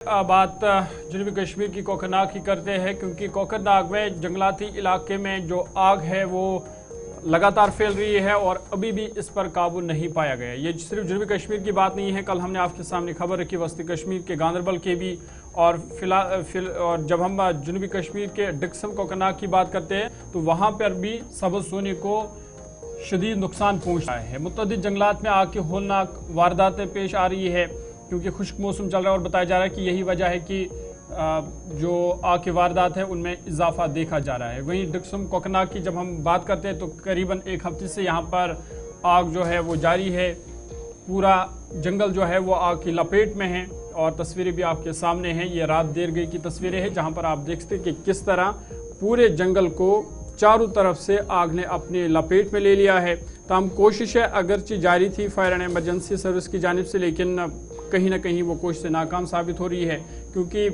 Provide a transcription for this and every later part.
बात जनूबी कश्मीर की कोकरनाग की करते हैं, क्योंकि कोकरनाग में जंगलाती इलाके में जो आग है वो लगातार फैल रही है और अभी भी इस पर काबू नहीं पाया गया। ये सिर्फ जनूबी कश्मीर की बात नहीं है। कल हमने आपके सामने खबर रखी वस्ती कश्मीर के गांदरबल के भी, और और जब हम जनूबी कश्मीर के डिक्सन कोकरनाग की बात करते हैं तो वहाँ पर भी सब्ज़ सोने को शदीद नुकसान पहुँच रहा है। मुतअद्दिद जंगलात में आग की होलनाक वारदातें पेश आ रही है, क्योंकि खुश्क मौसम चल रहा है और बताया जा रहा है कि यही वजह है कि जो आग की वारदात है उनमें इजाफा देखा जा रहा है। वहीं डिक्सन कोकरनाग की जब हम बात करते हैं तो करीबन एक हफ्ते से यहाँ पर आग जो है वो जारी है। पूरा जंगल जो है वो आग की लपेट में है और तस्वीरें भी आपके सामने हैं। ये रात देर गई की तस्वीरें हैं, जहाँ पर आप देखते हैं कि किस तरह पूरे जंगल को चारों तरफ से आग ने अपनी लपेट में ले लिया है। तमाम कोशिशें अगरचे जारी थी फायर एंड एमरजेंसी सर्विस की जानिब से, लेकिन कहीं ना कहीं वो कोशिशें नाकाम साबित हो रही है, क्योंकि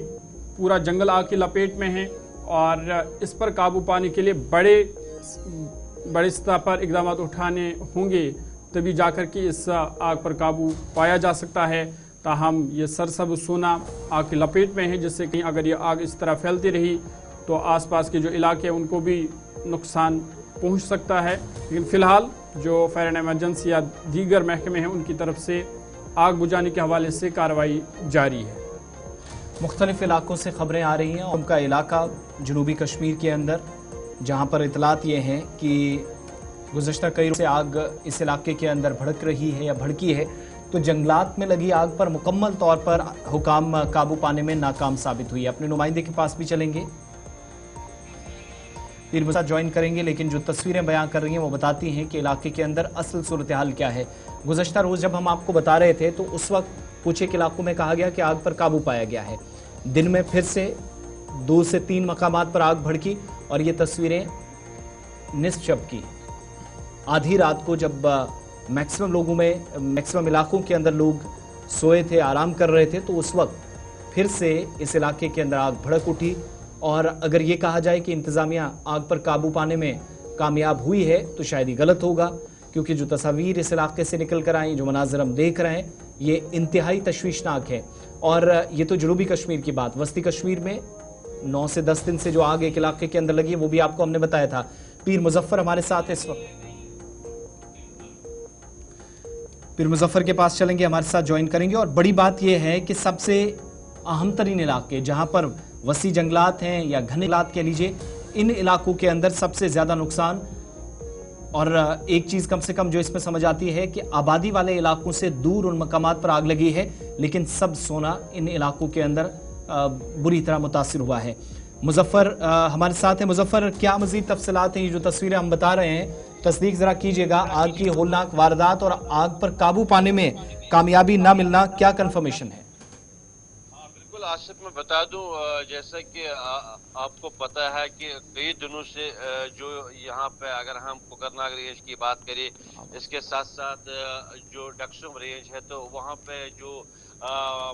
पूरा जंगल आग की लपेट में है और इस पर काबू पाने के लिए बड़े सतह पर इकदाम उठाने होंगे, तभी जाकर के इस आग पर काबू पाया जा सकता है। ताहम ये सरसब्ज़ सोना आग की लपेट में है, जिससे कहीं अगर ये आग इस तरह फैलती रही तो आसपास के जो इलाके हैं उनको भी नुकसान पहुंच सकता है। लेकिन फ़िलहाल जो फायर एंड एमरजेंसी या दीगर महकमे हैं उनकी तरफ से आग बुझाने के हवाले से कार्रवाई जारी है। मुख्तलिफ इलाकों से खबरें आ रही हैं। उनका इलाका जनूबी कश्मीर के अंदर, जहां पर इतलात ये हैं कि गुज़श्ता कई रोज़ से आग इस इलाके के अंदर भड़क रही है या भड़की है, तो जंगलात में लगी आग पर मुकम्मल तौर पर हुकाम काबू पाने में नाकाम साबित हुई है। अपने नुमाइंदे के पास भी चलेंगे, पीर मुसा ज्वाइन करेंगे, लेकिन जो तस्वीरें बयां कर रही हैं वो बताती हैं कि इलाके के अंदर असल सूरत हाल क्या है। गुज़श्ता रोज़ जब हम आपको बता रहे थे तो उस वक्त कुछ एक इलाकों में कहा गया कि आग पर काबू पाया गया है। दिन में फिर से 2 से 3 मकामात पर आग भड़की और ये तस्वीरें निस्फ शब की। आधी रात को जब मैक्सिमम इलाकों के अंदर लोग सोए थे, आराम कर रहे थे, तो उस वक्त फिर से इस इलाके के अंदर आग भड़क उठी। और अगर ये कहा जाए कि इंतज़ामिया आग पर काबू पाने में कामयाब हुई है तो शायद ही गलत होगा, क्योंकि जो तस्वीर इस इलाके से निकल कर आई, जो मनाज़र हम देख रहे हैं, ये इंतहाई तशवीशनाक है। और ये तो जनूबी कश्मीर की बात। वस्ती कश्मीर में 9 से 10 दिन से जो आग एक इलाके के अंदर लगी है वो भी आपको हमने बताया था। पीर मुजफ्फर हमारे साथ इस वक्त, पीर मुजफ्फर के पास चलेंगे, हमारे साथ ज्वाइन करेंगे। और बड़ी बात यह है कि सबसे अहम तरीन इलाके जहाँ पर वसी जंगलात हैं या घने जंगलात कह लीजिए, इन इलाकों के अंदर सबसे ज़्यादा नुकसान। और एक चीज़ कम से कम जो इसमें समझ आती है कि आबादी वाले इलाकों से दूर उन मकामात पर आग लगी है, लेकिन सब सोना इन इलाकों के अंदर बुरी तरह मुतासिर हुआ है। मुजफ्फर हमारे साथ है। मुजफ्फर, क्या मज़ीद तफसीलात हैं? ये जो तस्वीरें हम बता रहे हैं, तस्दीक ज़रा कीजिएगा। आग की होलनाक वारदात और आग पर काबू पाने में कामयाबी ना मिलना, क्या कन्फर्मेशन है? आसिफ, मैं बता दूं, जैसा कि आपको पता है कि कई दिनों से जो यहाँ पे अगर हम कोकरनाग रेंज की बात करें, इसके साथ साथ जो डक्सम रेंज है, तो वहाँ पे जो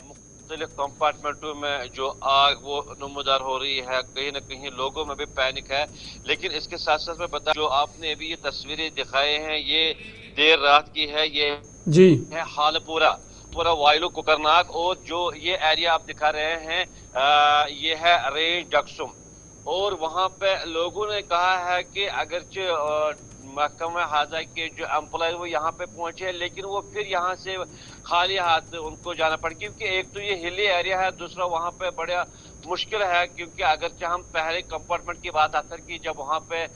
मुख्तलिफ कंपार्टमेंटों में जो आग वो नमूदार हो रही है, कहीं न कहीं लोगों में भी पैनिक है। लेकिन इसके साथ साथ मैं बता, जो आपने अभी ये तस्वीरें दिखाए हैं, ये देर रात की है। ये जी है हालपुरा वायलू कोकरनाग, और जो ये एरिया आप दिखा रहे हैं ये है रेंज डक्सुम। और वहाँ पे लोगों ने कहा है कि अगरचे महकमा हाजा के जो एम्प्लॉय वो यहाँ पे पहुंचे, लेकिन वो फिर यहाँ से खाली हाथ उनको जाना पड़ा, क्योंकि एक तो ये हिली एरिया है, दूसरा वहाँ पे बड़ा मुश्किल है। क्योंकि अगरचे हम पहले कंपार्टमेंट की बात आकर की, जब वहाँ पे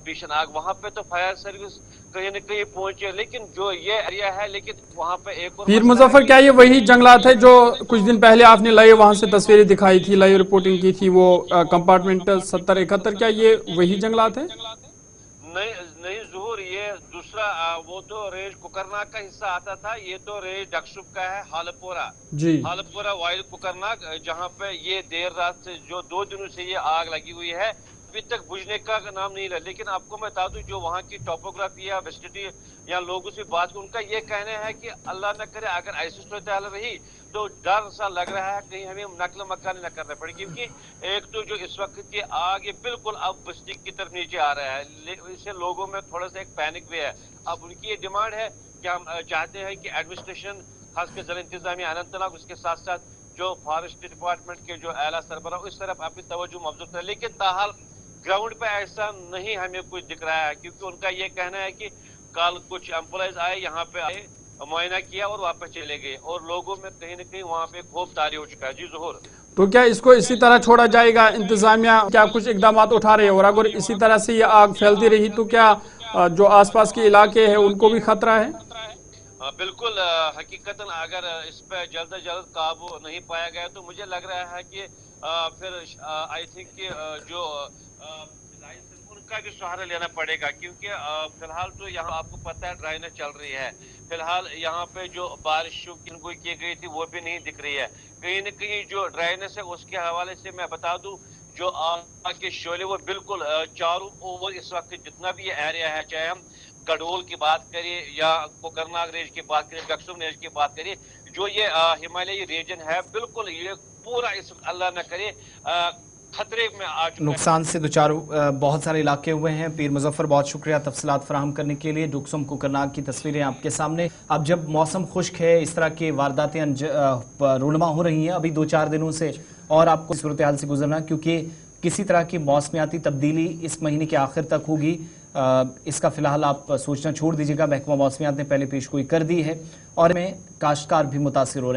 भीषण आग, वहाँ पे तो फायर सर्विस कहीं न कहीं पहुंचे, लेकिन जो ये एरिया है, लेकिन वहाँ पे एक और पीर मुजफ्फर, क्या ये वही जंगलात है जो कुछ दिन पहले आपने लाइव वहाँ से तस्वीरें दिखाई थी, लाइव रिपोर्टिंग की थी, वो कंपार्टमेंट 7071? क्या ये वही जंगलात है? नहीं ज़हूर, ये दूसरा वो तो रेंज कोकरनाग का हिस्सा आता था, ये तो रेंज डक्सुम का है, हालपुरा जी, हालपुरा वाइल्ड कोकरनाग, जहाँ पे ये देर रात से जो 2 दिनों से ये आग लगी हुई है, अभी तक बुझने का नाम नहीं रहा। लेकिन आपको मैं बता दूं, जो वहाँ की टोपोग्राफी या वेस्टिटी या लोगों से बात, उनका ये कहना है कि अल्लाह न करे अगर ऐसी सूरत हाल रही तो डर सा लग रहा है कहीं हमें नकल मकानी न करना पड़े, क्योंकि एक तो जो इस वक्त की आग ये बिल्कुल अब बस्ती की तरफ नीचे आ रहा है, इससे लोगों में थोड़ा सा एक पैनिक भी है। अब उनकी ये डिमांड है कि हम चाहते हैं कि एडमिनिस्ट्रेशन, खासकर जिला इंतजामिया अनंतनाग, उसके साथ साथ जो फॉरेस्ट डिपार्टमेंट के जो आला सरबरा उस तरफ अपनी तवज्जो मबजूल है, लेकिन ताहाल ग्राउंड पे ऐसा नहीं हमें कुछ दिख रहा है, क्योंकि उनका ये कहना है कि कल कुछ एम्प्लॉयज आए, यहाँ पे आए, मुआयना किया और वापस चले गए, और लोगों में कहीं न कहीं वहाँ पे खूब तारी हो चुका है। जी ज़हूर, तो क्या इसको इसी तरह छोड़ा जाएगा? इंतजामिया क्या कुछ इकदाम उठा रहे हैं? और अगर इसी तरह से ये आग फैलती रही तो क्या जो आसपास के इलाके हैं उनको भी खतरा है? बिल्कुल, हकीकतन अगर इस पर जल्द से जल्द काबू नहीं पाया गया तो मुझे लग रहा है कि फिर आई थिंक कि जो उनका भी सहारा लेना पड़ेगा, क्योंकि फिलहाल तो यहाँ आपको पता है ड्राइनेज चल रही है। फिलहाल यहाँ पे जो बारिशों की गई थी वो भी नहीं दिख रही है। कहीं न कहीं जो ड्राइनेज है उसके हवाले से मैं बता दूं, जो आग के शोले वो बिल्कुल चारों ओर इस वक्त जितना भी ये एरिया है, चाहे हम गडोल की बात करें या कोकरनाग रेंज की बात करें, गक्सुम रेंज की बात करें, जो ये हिमालयी रीजन है, बिल्कुल ये पूरा इस अल्लाह न करे खतरे में आ चुका है। नुकसान से दो चार बहुत सारे इलाके हुए हैं। पीर मुजफ्फर, बहुत शुक्रिया तफसीलात फराहम करने के लिए। डुक्सुम कोकरनाग की तस्वीरें आपके सामने। अब जब मौसम खुश्क है, इस तरह की वारदातें रूनमा हो रही हैं अभी 2-4 दिनों से, और आपको सूरत हाल से गुजरना, क्योंकि किसी तरह की मौसमियाती तब्दीली इस महीने के आखिर तक होगी। इसका फिलहाल आप सोचना छोड़ दीजिएगा। महकमा मौसमियात ने पहले पेशगोई कर दी है और में काश्तकार भी मुतासिर हो रहे हैं।